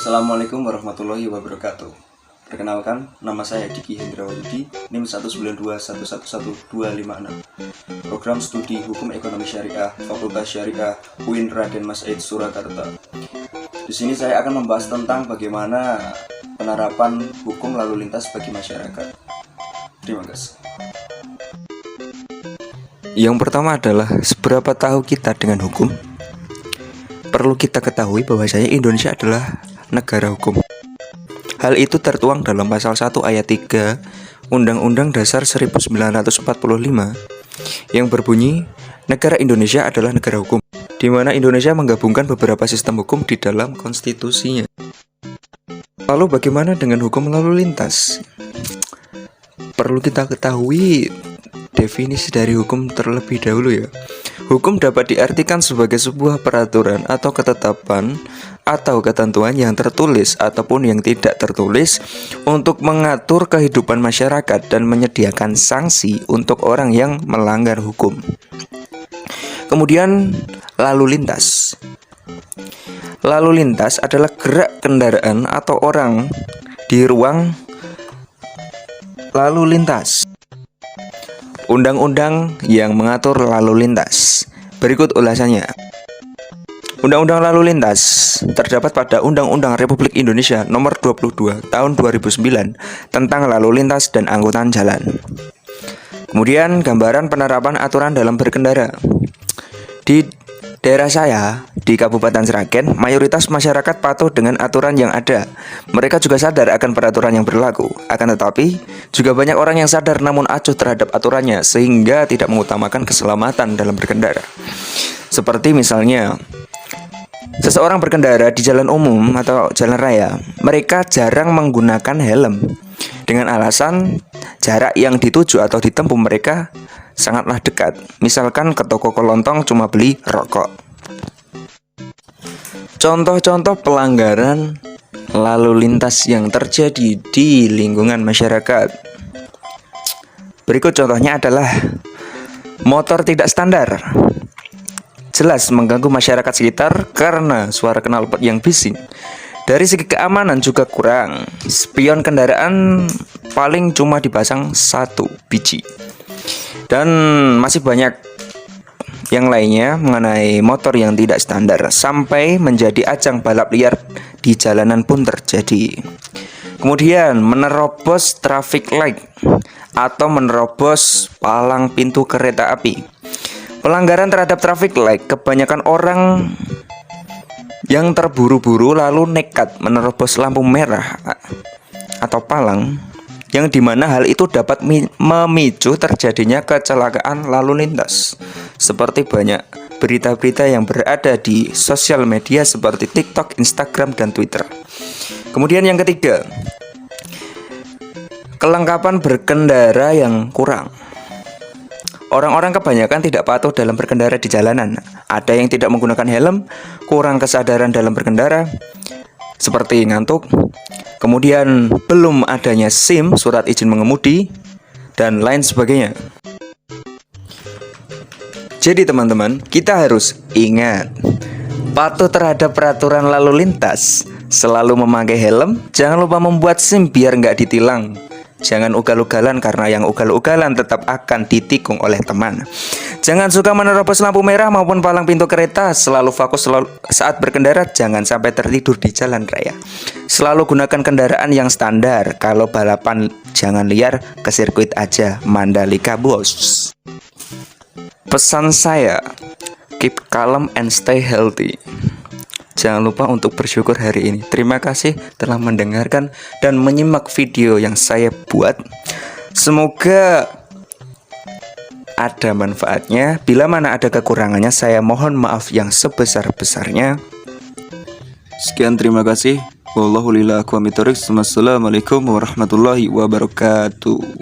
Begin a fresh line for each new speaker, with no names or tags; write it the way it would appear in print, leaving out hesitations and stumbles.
Assalamualaikum warahmatullahi wabarakatuh. Perkenalkan, nama saya Diki Hendrawayudi, NIM 192111256. Program Studi Hukum Ekonomi Syariah, Fakultas Syariah, UIN Raden Mas Said Surakarta. Di sini saya akan membahas tentang bagaimana penerapan hukum lalu lintas bagi masyarakat. Terima kasih.
Yang pertama adalah seberapa tahu kita dengan hukum. Perlu kita ketahui bahwasanya Indonesia adalah negara hukum. Hal itu tertuang dalam pasal 1 ayat 3 Undang-Undang Dasar 1945 yang berbunyi, negara Indonesia adalah negara hukum, di mana Indonesia menggabungkan beberapa sistem hukum di dalam konstitusinya. Lalu bagaimana dengan hukum lalu lintas? Perlu kita ketahui definisi dari hukum terlebih dahulu ya. Hukum dapat diartikan sebagai sebuah peraturan atau ketetapan atau ketentuan yang tertulis ataupun yang tidak tertulis untuk mengatur kehidupan masyarakat dan menyediakan sanksi untuk orang yang melanggar hukum. Kemudian lalu lintas. Lalu lintas adalah gerak kendaraan atau orang di ruang lalu lintas. Undang-undang yang mengatur lalu lintas. Berikut ulasannya. Undang-undang lalu lintas terdapat pada Undang-Undang Republik Indonesia Nomor 22 Tahun 2009 tentang lalu lintas dan angkutan jalan. Kemudian gambaran penerapan aturan dalam berkendara. Di daerah saya, di Kabupaten Sragen, mayoritas masyarakat patuh dengan aturan yang ada. Mereka juga sadar akan peraturan yang berlaku. Akan tetapi, juga banyak orang yang sadar namun acuh terhadap aturannya sehingga tidak mengutamakan keselamatan dalam berkendara. Seperti misalnya, seseorang berkendara di jalan umum atau jalan raya, mereka jarang menggunakan helm dengan alasan jarak yang dituju atau ditempuh mereka sangatlah dekat. Misalkan ke toko kelontong cuma beli rokok. Contoh-contoh pelanggaran lalu lintas yang terjadi di lingkungan masyarakat. Berikut contohnya adalah motor tidak standar. Jelas mengganggu masyarakat sekitar karena suara knalpot yang bising. Dari segi keamanan juga kurang. Spion kendaraan paling cuma dipasang 1 biji. Dan masih banyak yang lainnya mengenai motor yang tidak standar, sampai menjadi ajang balap liar di jalanan pun terjadi. Kemudian menerobos traffic light atau menerobos palang pintu kereta api. Pelanggaran terhadap traffic light, kebanyakan orang yang terburu-buru lalu nekat menerobos lampu merah atau palang, yang dimana hal itu dapat memicu terjadinya kecelakaan lalu lintas. Seperti banyak berita-berita yang berada di sosial media seperti TikTok, Instagram, dan Twitter. Kemudian yang ketiga, kelengkapan berkendara yang kurang. Orang-orang kebanyakan tidak patuh dalam berkendara di jalanan. Ada yang tidak menggunakan helm, kurang kesadaran dalam berkendara, seperti ngantuk, kemudian belum adanya SIM, surat izin mengemudi, dan lain sebagainya. Jadi teman-teman, kita harus ingat, patuh terhadap peraturan lalu lintas, selalu memakai helm, jangan lupa membuat SIM biar nggak ditilang. Jangan ugal-ugalan karena yang ugal-ugalan tetap akan ditikung oleh teman. Jangan suka menerobos lampu merah maupun palang pintu kereta. Selalu fokus saat berkendara, jangan sampai tertidur di jalan raya. Selalu gunakan kendaraan yang standar. Kalau balapan jangan liar, ke sirkuit aja, Mandalika bos. Pesan saya, keep calm and stay healthy. Jangan lupa untuk bersyukur hari ini. Terima kasih telah mendengarkan dan menyimak video yang saya buat. Semoga ada manfaatnya. Bila mana ada kekurangannya, saya mohon maaf yang sebesar-besarnya.
Sekian, terima kasih. Wallahu lillah wa mitariq. Wassalamualaikum warahmatullahi wabarakatuh.